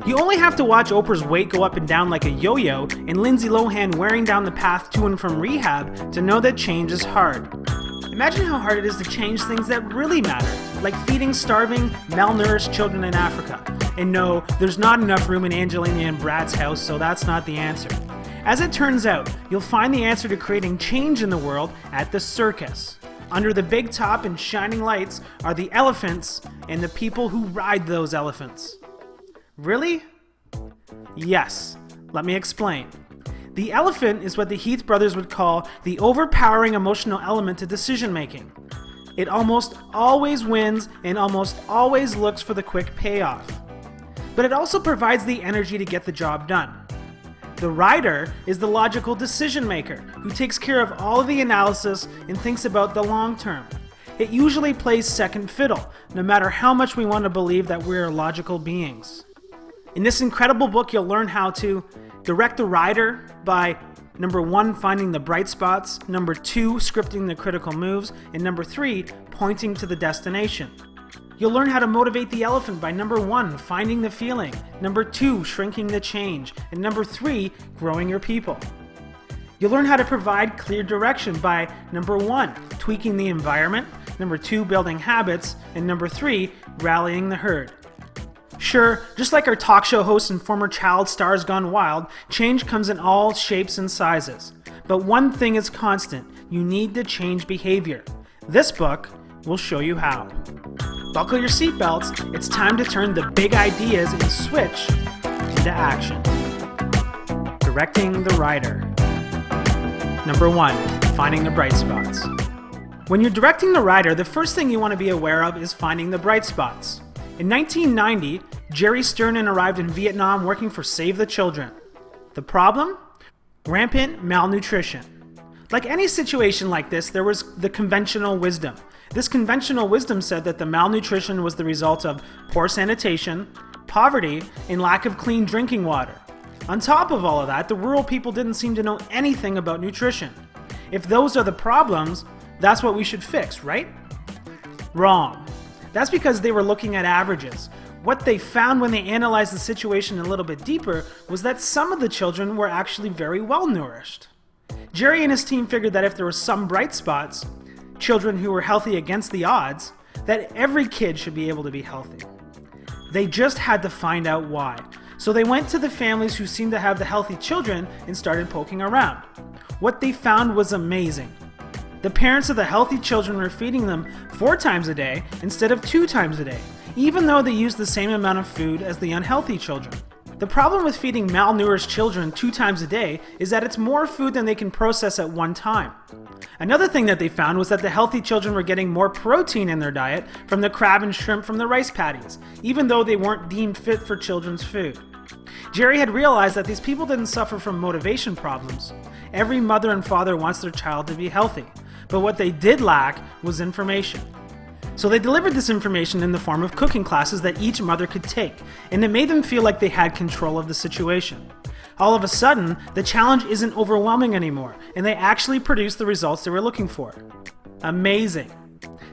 You only have to watch Oprah's weight go up and down like a yo-yo and Lindsay Lohan wearing down the path to and from rehab to know that change is hard. Imagine how hard it is to change things that really matter, like feeding starving, malnourished children in Africa. And no, there's not enough room in Angelina and Brad's house, so that's not the answer. As it turns out, you'll find the answer to creating change in the world at the circus. Under the big top and shining lights are the elephants and the people who ride those elephants. Really? Yes. Let me explain. The elephant is what the Heath brothers would call the overpowering emotional element to decision making. It almost always wins and almost always looks for the quick payoff. But it also provides the energy to get the job done. The rider is the logical decision maker who takes care of all of the analysis and thinks about the long term. It usually plays second fiddle, no matter how much we want to believe that we're logical beings. In this incredible book, you'll learn how to direct the rider by number 1, finding the bright spots, number 2, scripting the critical moves, and number 3, pointing to the destination. You'll learn how to motivate the elephant by number 1, finding the feeling, number 2, shrinking the change, and number 3, growing your people. You'll learn how to provide clear direction by number 1, tweaking the environment, number 2, building habits, and number 3, rallying the herd. Sure, just like our talk show hosts and former child stars gone wild, change comes in all shapes and sizes. But one thing is constant: you need to change behavior. This book will show you how. Buckle your seatbelts, it's time to turn the big ideas and switch into action. Directing the rider. Number 1, finding the bright spots. When you're directing the rider, the first thing you want to be aware of is finding the bright spots. In 1990, Jerry Sternin arrived in Vietnam working for Save the Children. The problem? Rampant malnutrition. Like any situation like this, there was the conventional wisdom. This conventional wisdom said that the malnutrition was the result of poor sanitation, poverty, and lack of clean drinking water. On top of all of that, the rural people didn't seem to know anything about nutrition. If those are the problems, that's what we should fix, right? Wrong. That's because they were looking at averages. What they found when they analyzed the situation a little bit deeper was that some of the children were actually very well nourished. Jerry and his team figured that if there were some bright spots, children who were healthy against the odds, that every kid should be able to be healthy. They just had to find out why. So they went to the families who seemed to have the healthy children and started poking around. What they found was amazing. The parents of the healthy children were feeding them 4 times a day instead of 2 times a day, even though they used the same amount of food as the unhealthy children. The problem with feeding malnourished children 2 times a day is that it's more food than they can process at one time. Another thing that they found was that the healthy children were getting more protein in their diet from the crab and shrimp from the rice paddies, even though they weren't deemed fit for children's food. Jerry had realized that these people didn't suffer from motivation problems. Every mother and father wants their child to be healthy, but what they did lack was information. So they delivered this information in the form of cooking classes that each mother could take, and it made them feel like they had control of the situation. All of a sudden, the challenge isn't overwhelming anymore, and they actually produced the results they were looking for. Amazing.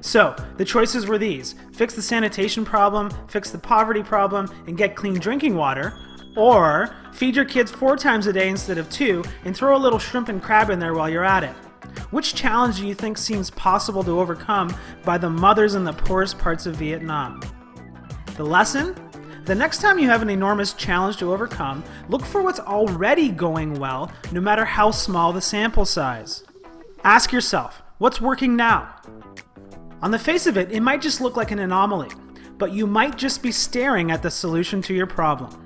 So, the choices were these: fix the sanitation problem, fix the poverty problem, and get clean drinking water, or feed your kids 4 times a day instead of 2, and throw a little shrimp and crab in there while you're at it. Which challenge do you think seems possible to overcome by the mothers in the poorest parts of Vietnam? The lesson? The next time you have an enormous challenge to overcome, look for what's already going well, no matter how small the sample size. Ask yourself, what's working now? On the face of it, it might just look like an anomaly, but you might just be staring at the solution to your problem.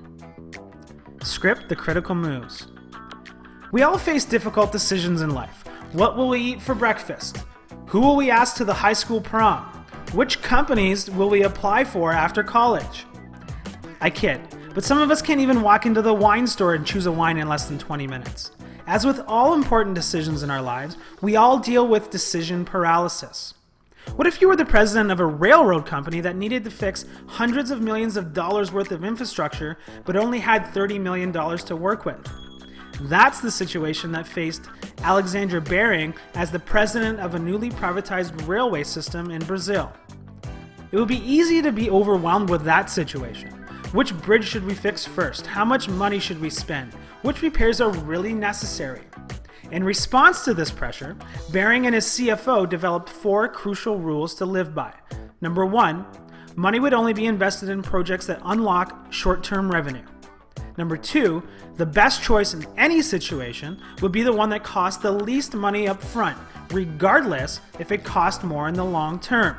Script the critical moves. We all face difficult decisions in life. What will we eat for breakfast? Who will we ask to the high school prom? Which companies will we apply for after college? I kid, but some of us can't even walk into the wine store and choose a wine in less than 20 minutes. As with all important decisions in our lives, we all deal with decision paralysis. What if you were the president of a railroad company that needed to fix hundreds of millions of dollars worth of infrastructure, but only had $30 million to work with? That's the situation that faced Alexandra Bering as the president of a newly privatized railway system in Brazil. It would be easy to be overwhelmed with that situation. Which bridge should we fix first? How much money should we spend? Which repairs are really necessary? In response to this pressure, Baring and his CFO developed 4 crucial rules to live by. Number 1, money would only be invested in projects that unlock short-term revenue. Number 2, the best choice in any situation would be the one that costs the least money up front, regardless if it costs more in the long term.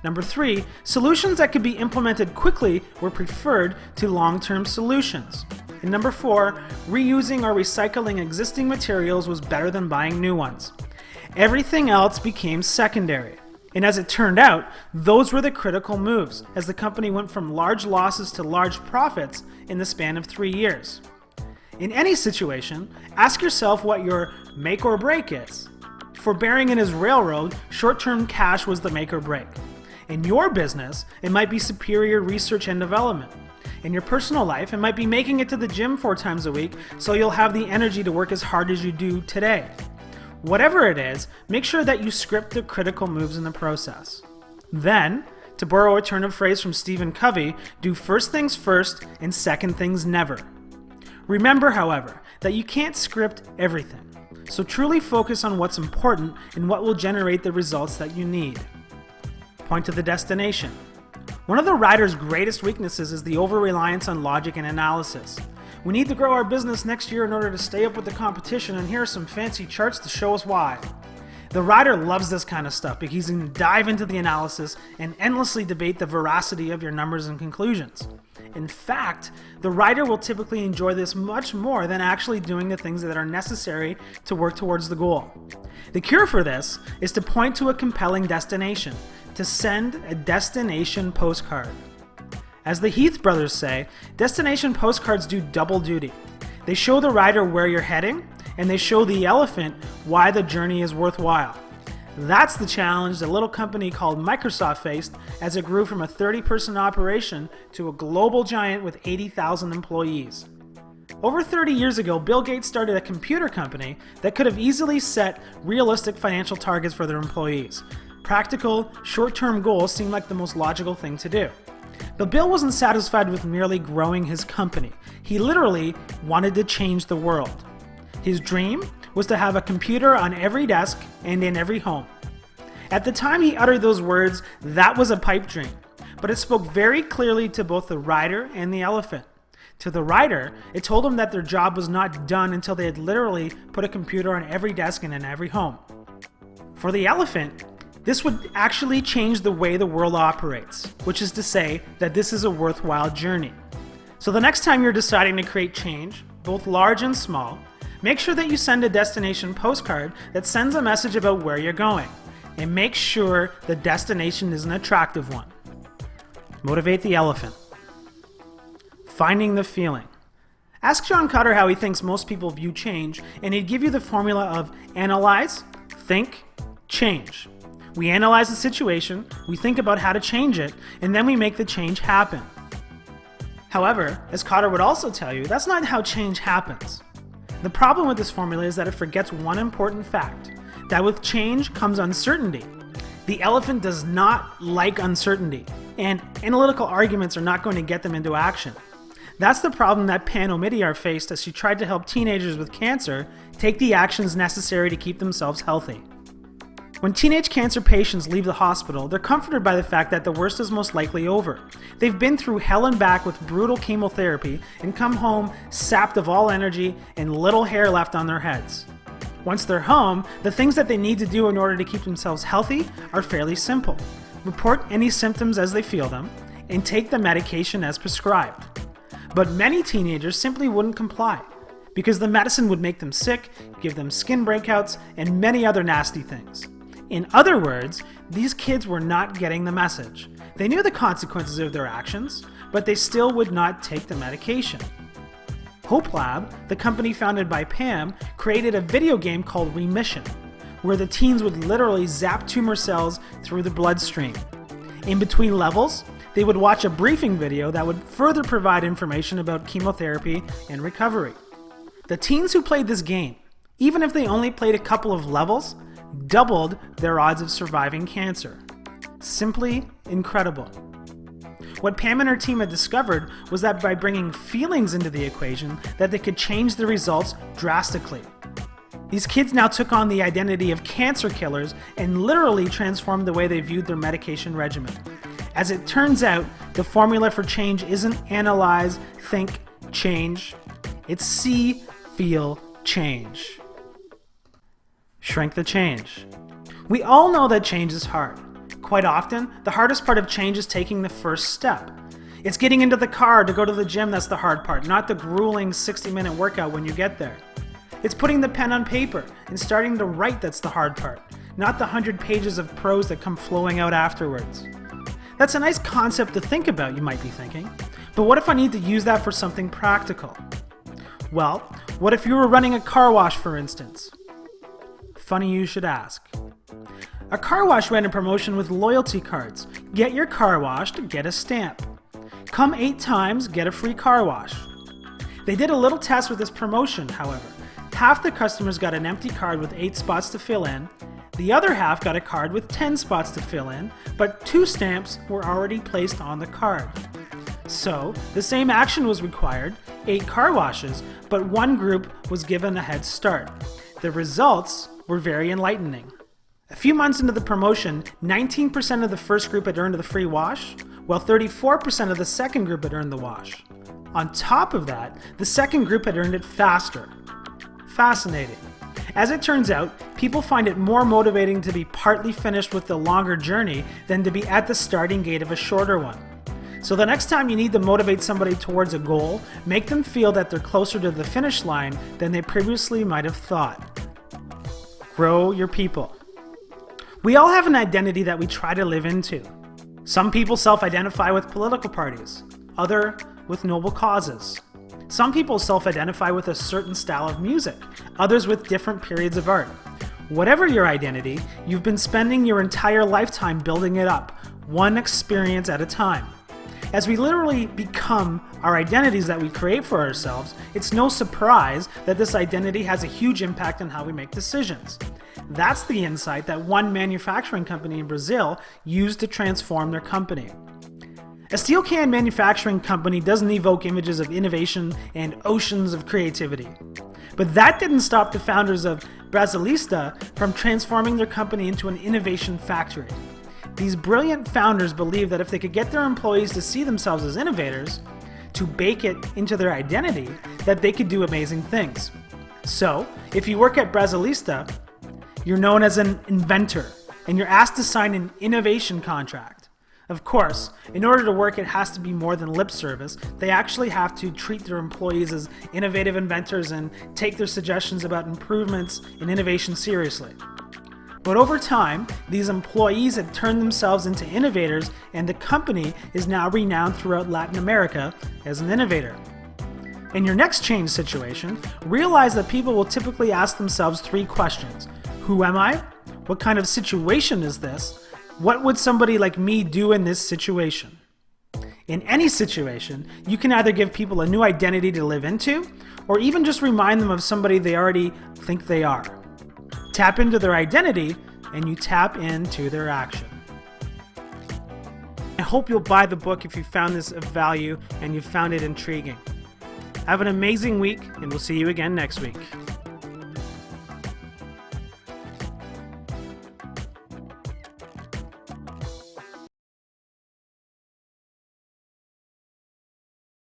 Number 3, solutions that could be implemented quickly were preferred to long-term solutions. And number 4, reusing or recycling existing materials was better than buying new ones. Everything else became secondary. And as it turned out, those were the critical moves, as the company went from large losses to large profits in the span of 3 years. In any situation, ask yourself what your make or break is. For Baring and his railroad, short-term cash was the make or break. In your business, it might be superior research and development. In your personal life, it might be making it to the gym 4 times a week so you'll have the energy to work as hard as you do today. Whatever it is, make sure that you script the critical moves in the process. Then, to borrow a turn of phrase from Stephen Covey, do first things first and second things never. Remember, however, that you can't script everything, so truly focus on what's important and what will generate the results that you need. Point to the destination. One of the writer's greatest weaknesses is the over-reliance on logic and analysis. We need to grow our business next year in order to stay up with the competition, and here are some fancy charts to show us why. The writer loves this kind of stuff because he can dive into the analysis and endlessly debate the veracity of your numbers and conclusions. In fact, the writer will typically enjoy this much more than actually doing the things that are necessary to work towards the goal. The cure for this is to point to a compelling destination, to send a destination postcard. As the Heath brothers say, destination postcards do double duty. They show the rider where you're heading, and they show the elephant why the journey is worthwhile. That's the challenge the little company called Microsoft faced as it grew from a 30-person operation to a global giant with 80,000 employees. Over 30 years ago, Bill Gates started a computer company that could have easily set realistic financial targets for their employees. Practical, short-term goals seemed like the most logical thing to do. But Bill wasn't satisfied with merely growing his company. He literally wanted to change the world. His dream was to have a computer on every desk and in every home. At the time he uttered those words, that was a pipe dream, but it spoke very clearly to both the rider and the elephant. To the rider, it told him that their job was not done until they had literally put a computer on every desk and in every home. For the elephant, this would actually change the way the world operates, which is to say that this is a worthwhile journey. So the next time you're deciding to create change, both large and small, make sure that you send a destination postcard that sends a message about where you're going, and make sure the destination is an attractive one. Motivate the elephant. Finding the feeling. Ask John Cutter how he thinks most people view change, and he'd give you the formula of analyze, think, change. We analyze the situation, we think about how to change it, and then we make the change happen. However, as Cotter would also tell you, that's not how change happens. The problem with this formula is that it forgets one important fact, that with change comes uncertainty. The elephant does not like uncertainty, and analytical arguments are not going to get them into action. That's the problem that Pan Omidyar faced as she tried to help teenagers with cancer take the actions necessary to keep themselves healthy. When teenage cancer patients leave the hospital, they're comforted by the fact that the worst is most likely over. They've been through hell and back with brutal chemotherapy and come home sapped of all energy and little hair left on their heads. Once they're home, the things that they need to do in order to keep themselves healthy are fairly simple. Report any symptoms as they feel them, and take the medication as prescribed. But many teenagers simply wouldn't comply, because the medicine would make them sick, give them skin breakouts, and many other nasty things. In other words, these kids were not getting the message. They knew the consequences of their actions, but they still would not take the medication. Hope Lab, the company founded by Pam, created a video game called Remission, where the teens would literally zap tumor cells through the bloodstream. In between levels, they would watch a briefing video that would further provide information about chemotherapy and recovery. The teens who played this game, even if they only played a couple of levels, doubled their odds of surviving cancer. Simply incredible. What Pam and her team had discovered was that by bringing feelings into the equation, that they could change the results drastically. These kids now took on the identity of cancer killers and literally transformed the way they viewed their medication regimen. As it turns out, the formula for change isn't analyze, think, change. It's see, feel, change. Shrink the change. We all know that change is hard. Quite often, the hardest part of change is taking the first step. It's getting into the car to go to the gym that's the hard part, not the grueling 60-minute workout when you get there. It's putting the pen on paper and starting to write that's the hard part, not the 100 pages of prose that come flowing out afterwards. That's a nice concept to think about, you might be thinking, but what if I need to use that for something practical? Well, what if you were running a car wash, for instance? Funny you should ask. A car wash ran a promotion with loyalty cards. Get your car washed, get a stamp. Come 8 times, get a free car wash. They did a little test with this promotion, however. Half the customers got an empty card with 8 spots to fill in. The other half got a card with 10 spots to fill in, but 2 stamps were already placed on the card. So, the same action was required, 8 car washes, but one group was given a head start. The results were very enlightening. A few months into the promotion, 19% of the first group had earned the free wash, while 34% of the second group had earned the wash. On top of that, the second group had earned it faster. Fascinating. As it turns out, people find it more motivating to be partly finished with the longer journey than to be at the starting gate of a shorter one. So the next time you need to motivate somebody towards a goal, make them feel that they're closer to the finish line than they previously might have thought. Grow your people. We all have an identity that we try to live into. Some people self-identify with political parties, others with noble causes. Some people self-identify with a certain style of music, others with different periods of art. Whatever your identity, you've been spending your entire lifetime building it up, one experience at a time. As we literally become our identities that we create for ourselves, it's no surprise that this identity has a huge impact on how we make decisions. That's the insight that one manufacturing company in Brazil used to transform their company. A steel can manufacturing company doesn't evoke images of innovation and oceans of creativity. But that didn't stop the founders of Brasilista from transforming their company into an innovation factory. These brilliant founders believed that if they could get their employees to see themselves as innovators, to bake it into their identity, that they could do amazing things. So, if you work at Brasilista, you're known as an inventor, and you're asked to sign an innovation contract. Of course, in order to work, it has to be more than lip service. They actually have to treat their employees as innovative inventors and take their suggestions about improvements in innovation seriously. But over time, these employees had turned themselves into innovators, and the company is now renowned throughout Latin America as an innovator. In your next change situation, realize that people will typically ask themselves 3 questions. Who am I? What kind of situation is this? What would somebody like me do in this situation? In any situation, you can either give people a new identity to live into, or even just remind them of somebody they already think they are. Tap into their identity, and you tap into their action. I hope you'll buy the book if you found this of value and you found it intriguing. Have an amazing week, and we'll see you again next week.